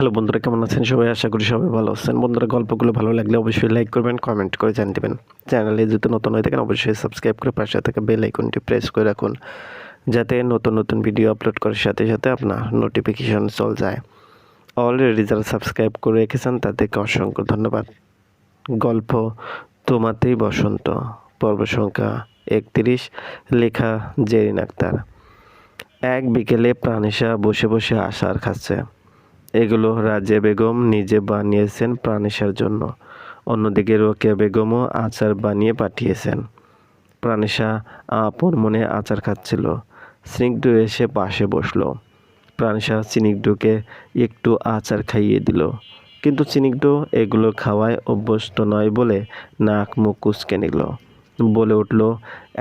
Hello বন্ধুরা, কেমন আছেন সবাই? আশা করি সবাই ভালো আছেন। বন্ধুরা, গল্পগুলো ভালো লাগলে অবশ্যই লাইক করবেন, কমেন্ট করে জানিয়ে দেবেন। চ্যানেলে যদি নতুন হয়ে থাকেন অবশ্যই সাবস্ক্রাইব করে পাশে থাকা বেল আইকনটি প্রেস করে রাখুন, যাতে নতুন নতুন ভিডিও আপলোড করার সাথে সাথে আপনার নোটিফিকেশন চলে যায়। অলরেডি যারা সাবস্ক্রাইব করে রেখেছেন তাদেরকে অসংখ্য ধন্যবাদ। গল্প তোমাতেই বসন্ত, পর্ব সংখ্যা 31, লেখা জেরিন আক্তার। এক বিকেলে প্রাণিশা বসে বসে আচার খাচ্ছে। এগুলো রাজিয়া বেগম নিজে বানিয়েছেন প্রাণিশার জন্য। অন্যদিকে রোকেয়া বেগমও আচার বানিয়ে পাঠিয়েছেন। প্রাণিশা আপন মনে আচার খাচ্ছিল। স্নিগ্ধ এসে পাশে বসলো। প্রাণিশা স্নিগ্ধকে একটু আচার খাইয়ে দিল, কিন্তু স্নিগ্ধ এগুলো খাওয়ায় অভ্যস্ত নয় বলে নাক মুখ কুঁচকে নিল। বলে উঠল,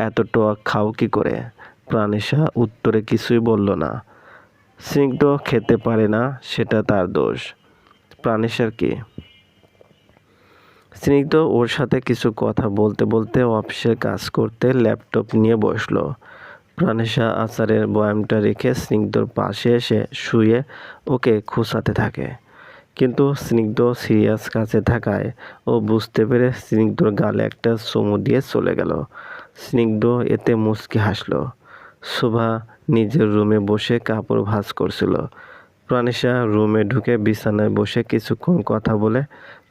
এত টক খাও কি করে? প্রাণিশা উত্তরে কিছুই বলল না। স্নিগ্ধ খেতে পারে না, সেটা তার দোষ। প্রাণেশার কি? স্নিগ্ধ ওর সাথে কিছু কথা বলতে বলতে অফিসের কাজ করতে ল্যাপটপ নিয়ে বসলো। প্রাণেশা আচারের বয়ামটা রেখে স্নিগ্ধর পাশে এসে শুয়ে ওকে খোঁচাতে থাকে, কিন্তু স্নিগ্ধ সিরিয়াস কাছে থাকায় ও বুঝতে পেরে স্নিগ্ধর গালে একটা চুমু দিয়ে চলে গেল। স্নিগ্ধ এতে মুচকি হাসলো। শোভা নিজের রুমে বসে কাপড় ভাঁজ করছিল। প্রাণিশা রুমে ঢুকে বিছানায় বসে কিছুক্ষণ কথা বলে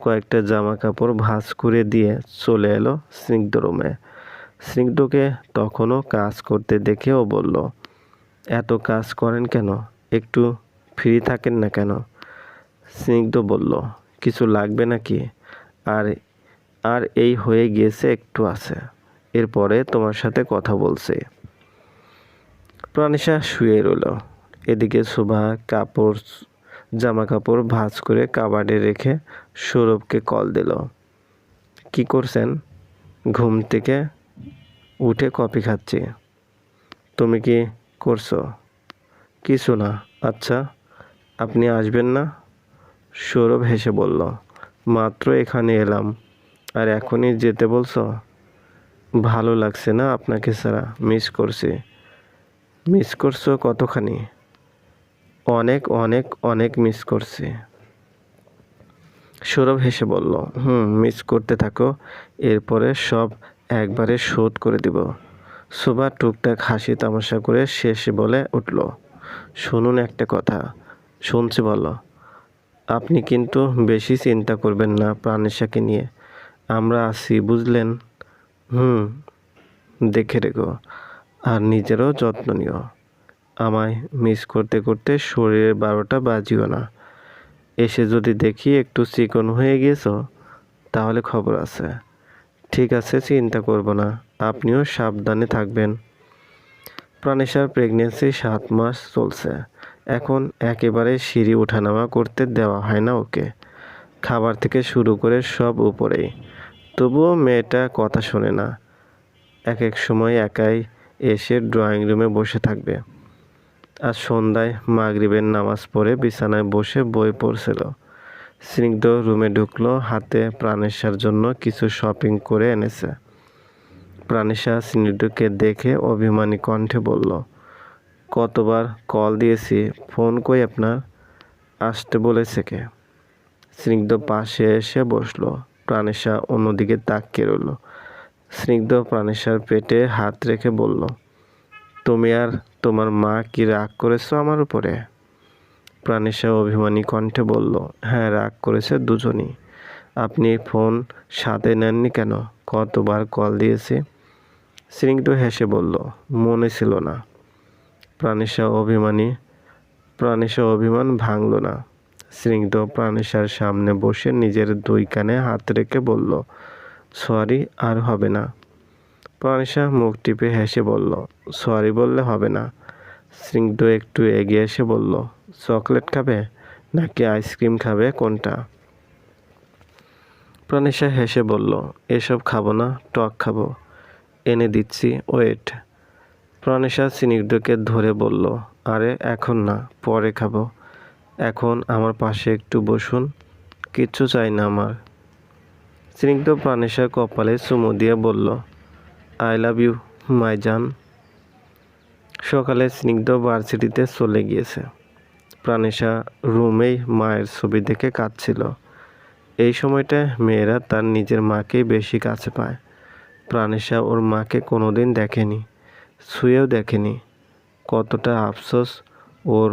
কয়েকটা জামা কাপড় ভাঁজ করে দিয়ে চলে এলো স্নিগ্ধ রুমে। স্নিগ্ধকে তখনও কাজ করতে দেখে ও বলল, এত কাজ করেন কেন? একটু ফ্রি থাকেন না কেন? স্নিগ্ধ বলল, কিছু লাগবে নাকি? আর আর এই হয়ে গিয়েছে, একটু আছে, এরপরে তোমার সাথে কথা বলছি। প্রাণিশা শুয়ে রইল। এদিকে শোভা জামা কাপড় ভাঁজ করে কাবাডে রেখে সৌরভকে কল দিল। কি করছেন? ঘুম থেকে উঠে কফি খাচ্ছি। তুমি কি করছো? কিছু না। আচ্ছা, আপনি আসবেন না? সৌরভ হেসে বলল, মাত্র এখানে এলাম আর এখনই যেতে বলছো? ভালো লাগছে না আপনাকে ছাড়া, মিস করছি। মিস করছো কতখানি? অনেক অনেক অনেক মিস করছি। সৌরভ হেসে বলল, মিস করতে থাকো, এরপরে সব একবারে শোধ করে দিব। শোভা টুকটাক হাসি তামাশা করে শেষে বলে উঠল, শুনুন একটা কথা। শুনছি, বলো। আপনি কিন্তু বেশি চিন্তা করবেন না প্রাণেশাকে নিয়ে, আমরা আছি বুঝলেন। হুম, দেখে রেখো, আর নিজেরও যত্ন নিও। আমায় মিস করতে করতে শরীরের 12টা বাজিও না। এসে যদি দেখি একটু চিকন হয়ে গিয়েছো, তাহলে খবর আছে। ঠিক আছে, চিন্তা করব না, আপনিও সাবধানে থাকবেন। প্রাণেশার প্রেগনেন্সি 7 মাস চলছে। এখন একেবারে সিঁড়ি ওঠানামা করতে দেওয়া হয় না ওকে। খাবার থেকে শুরু করে সব উপরেই। তবুও মেয়েটা কথা শোনে না। এক এক সময় একাই এসে ড্রয়িং রুমে বসে থাকবে। আজ সন্ধ্যায় মাগরিবের নামাজ পড়ে বিছানায় বসে বই পড়ছিল। স্নিগ্ধ রুমে ঢুকলো, হাতে প্রাণেশার জন্য কিছু শপিং করে এনেছে। প্রাণেশা স্নিগ্ধকে দেখে অভিমানী কণ্ঠে বলল, কতবার কল দিয়েছি, ফোন কই আপনার? আসতে বলেছে কে? স্নিগ্ধ পাশে এসে বসলো। প্রাণেশা অন্যদিকে তাকিয়ে রইল। স্নিগ্ধ প্রাণেশার পেটে হাত রেখে বলল, তুমি আর তোমার মা কি রাগ করেছো আমার উপরে? প্রাণেশা অভিমানী কণ্ঠে বলল, হ্যাঁ, রাগ করেছে দুজনই। আপনি ফোন সাথে নেননি কেন? কতবার কল দিয়েছি। স্নিগ্ধ হেসে বলল, মনে ছিল না। প্রাণেশা অভিমান ভাঙল না। স্নিগ্ধ প্রাণেশার সামনে বসে নিজের 2 কানে হাত রেখে বলল, সরি, আর হবে না। প্রাণেশা মুখ টিপে হেসে বলল, সরি বললে হবে না। স্নিগ্ধ একটু এগিয়ে এসে বলল, চকলেট খাবে নাকি আইসক্রিম খাবে, কোনটা? প্রাণেশা হেসে বলল, এসব খাবো না, টক খাবো। এনে দিচ্ছি, ওয়েট। প্রাণেশা স্নিগ্ধকে ধরে বলল, আরে এখন না, পরে খাবো। এখন আমার পাশে একটু বসুন, কিচ্ছু চাই না আমার। স্নিগ্ধ প্রাণেশার কপালে চুমু দিয়ে বলল, আই লাভ ইউ মাই জান। সকালে স্নিগ্ধ ভার্সিটিতে চলে গিয়েছে। প্রাণেশা রুমেই মায়ের ছবি দেখে কাঁদছিল। এই সময়টা মেয়েরা তার নিজের মাকেই বেশি কাছে পায়। প্রাণেশা ওর মাকে কোনোদিন দেখেনি, ছুঁয়েও দেখেনি। কতটা আফসোস ওর,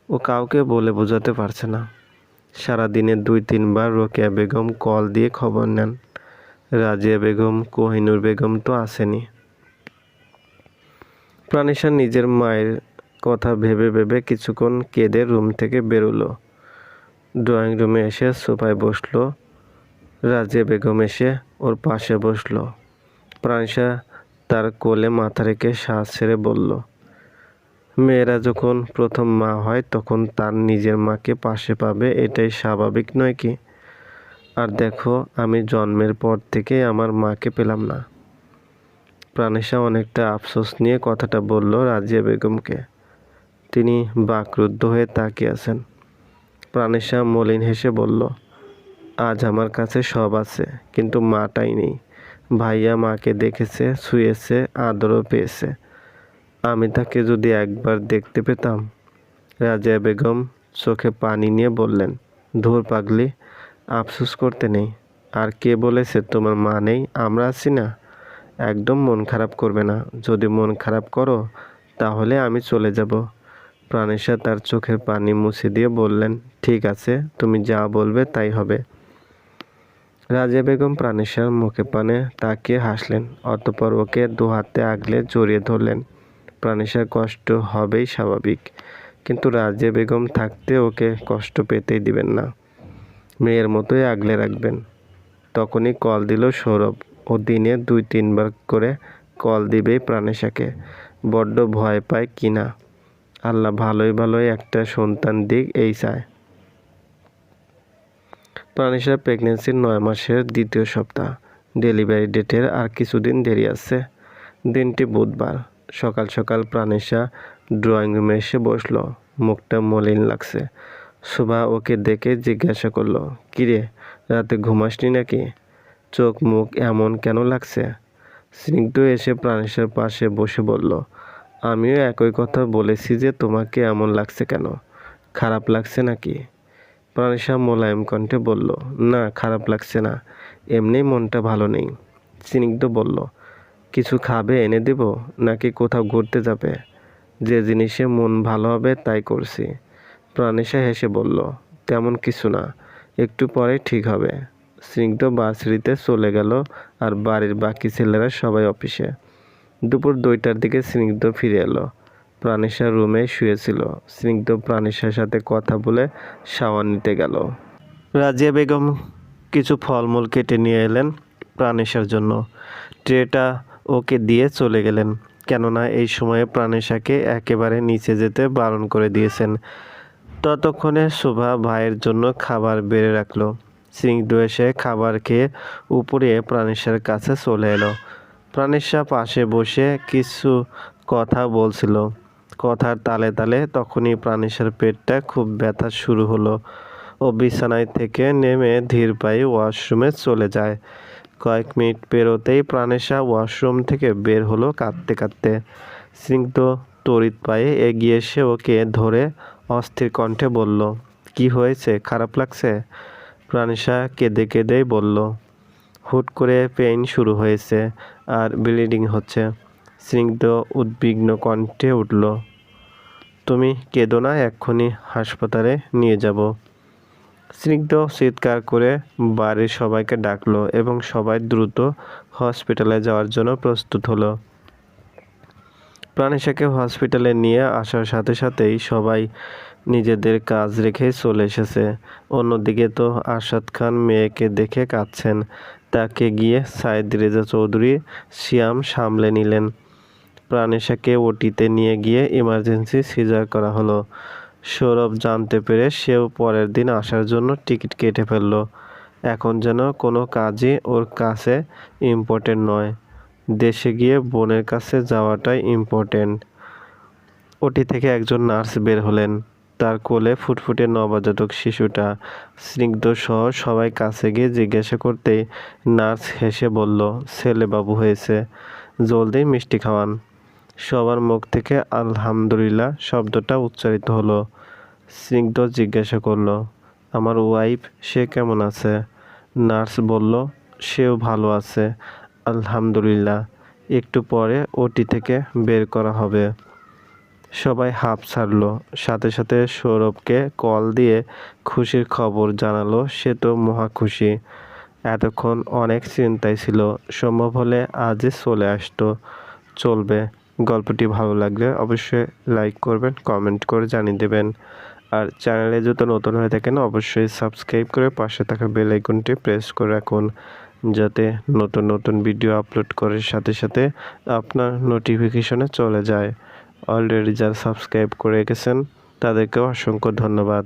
ও কাউকে বলে বোঝাতে পারছে না। সারাদিনে 2-3 বার রোকেয়া বেগম কল দিয়ে খবর নেন। রাজিয়া বেগম, কোহিনূর বেগম তো আসেনি। প্রাণেশা নিজের মায়ের কথা ভেবে ভেবে কিছুক্ষণ কেঁদে রুম থেকে বেরোলো। ড্রয়িং রুমে এসে সোফায় বসলো। রাজিয়া বেগম এসে ওর পাশে বসলো। প্রাণেশা তার কোলে মাথা রেখে শ্বাস ছেড়ে বলল, মেয়েরা যখন প্রথম মা হয় তখন তার নিজের মাকে পাশে পাবে, এটাই স্বাভাবিক নয় কি? আর দেখো, আমি জন্মের পর থেকে আমার মাকে পেলাম না। প্রাণেশা অনেকটা আফসোস নিয়ে কথাটা বলল রাজিয়া বেগমকে। তিনি বাকরুদ্ধ হয়ে তাকিয়ে আছেন। প্রাণেশা মলিন হেসে বলল, আজ আমার কাছে সব আছে, কিন্তু মাটাই নেই। ভাইয়া মাকে দেখেছে, ছুঁয়েছে, আদরও পেয়েছে। আমি তাকে যদি একবার দেখতে পেতাম। রাজিয়া বেগম চোখে পানি নিয়ে বললেন, ধুর পাগলি, আফসোস করতে নেই। আর কে বলেছে তোমার মা নেই? আমরা আছি না। একদম মন খারাপ করবে না। যদি মন খারাপ করো তাহলে আমি চলে যাব। প্রাণেশা তার চোখের পানি মুছে দিয়ে বললেন, ঠিক আছে, তুমি যা বলবে তাই হবে। রাজিয়া বেগম প্রাণেশার মুখে পানে তাকিয়ে হাসলেন। অতঃপর ওকে 2 হাতে আগলে জড়িয়ে ধরলেন। প্রাণেশার কষ্ট হবেই স্বাভাবিক, কিন্তু রাজিয়া বেগম থাকতে ওকে কষ্ট পেতেই দিবেন না। মেয়ের মতোই আগলে রাখবেন। তখনই কল দিল সৌরভ। ও দিনে 2-3 বার করে কল দিবেই প্রাণেশাকে। বড্ড ভয় পায় কিনা। আল্লাহ ভালোই ভালোই একটা সন্তান দিক, এই চায়। প্রাণেশার প্রেগনেন্সির 9 মাসের 2য় সপ্তাহ। ডেলিভারি ডেটের আর কিছুদিন দেরি আছে। দিনটি বুধবার। সকাল সকাল প্রাণেশা ড্রয়িং রুমে এসে বসল। মুখটা মলিন লাগছে। শোভা ওকে দেখে জিজ্ঞাসা করলো, কিরে, রাতে ঘুমাসনি নাকি? চোখ মুখ এমন কেন লাগছে? স্নিগ্ধ এসে প্রাণেশার পাশে বসে বলল, আমিও একই কথা বলেছি যে তোমাকে এমন লাগছে কেন? খারাপ লাগছে নাকি? প্রাণেশা মোলায়েম কণ্ঠে বলল, না, খারাপ লাগছে না, এমনি মনটা ভালো নেই। স্নিগ্ধ বলল, কিছু খাবে এনে দেব, নাকি কোথাও ঘুরতে যাবে? যে জিনিসে মন ভালো হবে তাই করছি। প্রাণেশা হেসে বলল, তেমন কিছু না, একটু পরে ঠিক হবে। স্নিগ্ধ ভার্সিটিতে চলে গেল আর বাড়ির বাকি ছেলেরা সবাই অফিসে। দুপুর 2টার দিকে স্নিগ্ধ ফিরে এলো। প্রাণেশা রুমে শুয়েছিল। স্নিগ্ধ প্রাণেশার সাথে কথা বলে শাওয়ার নিতে গেল। রাজিয়া বেগম কিছু ফলমূল কেটে নিয়ে এলেন প্রাণেশার জন্য। ট্রেটা ওকে দিয়ে চলে গেলেন, কেননা এই সময়ে প্রাণেশাকে একেবারে নিচে যেতে বারণ করে দিয়েছেন। ততক্ষণে শোভা ভাইয়ের জন্য খাবার বেড়ে রাখলো। স্নিগ্ধ এসে খাবার খেয়ে উপরে প্রাণেশার কাছে চলে এলো। প্রাণেশা পাশে বসে কিছু কথা বলছিল। কথার তালে তালে তখনই প্রাণেশার পেটটা খুব ব্যথা শুরু হলো। ও বিছানায় থেকে নেমে ধীর পায়ে ওয়াশরুমে চলে যায়। কয়েক মিনিট পেরোতেই প্রাণেশা ওয়াশরুম থেকে বের হলো কাঁদতে কাঁদতে। স্নিগ্ধ তড়িৎ পায়ে এগিয়ে এসে ওকে ধরে অস্থির কণ্ঠে বলল, কি হয়েছে, খারাপ লাগছে? প্রাণেশা কেঁদে কেঁদেই বলল, হুট করে পেইন শুরু হয়েছে আর ব্লিডিং হচ্ছে। স্নিগ্ধ উদ্বিগ্ন কণ্ঠে উঠল, তুমি কেঁদো না, এক্ষুনি হাসপাতালে নিয়ে যাব। স্নিগ্ধ চিৎকার করে বাড়ির সবাইকে ডাকলো এবং সবাই দ্রুত হসপিটালে যাওয়ার জন্য প্রস্তুত হলো। প্রাণেশাকে হসপিটালে নিয়ে আসার সাথে সাথেই সবাই নিজেদের কাজ রেখে চলে এসেছে। অন্যদিকে তো আরশাদ খান মেয়েকে দেখে কাঁদছেন। তাকে গিয়ে সাইদ রেজা চৌধুরী সিয়াম সামলে নিলেন। প্রাণেশাকে ওটিতে নিয়ে গিয়ে ইমার্জেন্সি সিজার করা হলো। সৌরভ জানতে পেরে সেও পরের দিন আসার জন্য টিকিট কেটে ফেলল। এখন যেন কোনো কাজই ওর কাছে ইম্পর্টেন্ট নয়। দেশে গিয়ে বোনের কাছে যাওয়াটাই ইম্পর্টেন্ট। ওটি থেকে একজন নার্স বের হলেন। তার কোলে ফুটফুটে নবজাতক শিশুটা। স্নিগ্ধ সহ সবাই কাছে গিয়ে জিজ্ঞাসা করতেই নার্স হেসে বলল, ছেলে বাবু হয়েছে, জলদি মিষ্টি খাওয়ান। সবার মুখ থেকে আলহামদুলিল্লাহ শব্দটা উচ্চারিত হলো। স্নিগ্ধ জিজ্ঞাসা করলো, আমার ওয়াইফ সে কেমন আছে? নার্স বলল, সেও ভালো আছে আলহামদুলিল্লাহ, একটু পরে ওটি থেকে বের করা হবে। সবাই হাঁপ ছাড়ল। সাথে সাথে সৌরভকে কল দিয়ে খুশির খবর জানালো। সে তো মহা খুশি। এতক্ষণ অনেক চিন্তায় ছিল, সম্ভব হলে আজই চলে আসতো। চলবে। গল্পটি ভালো লাগলে অবশ্যই লাইক করবেন, কমেন্ট করে জানিয়ে দেবেন। আর চ্যানেলে যদি নতুন হয়ে থাকেন অবশ্যই সাবস্ক্রাইব করে পাশে থাকা বেল আইকনটি প্রেস করে রাখুন, যাতে নতুন নতুন ভিডিও আপলোড করার সাথে সাথে আপনার নোটিফিকেশনে চলে যায়। অলরেডি যারা সাবস্ক্রাইব করে রেখেছেন তাদেরকেও অসংখ্য ধন্যবাদ।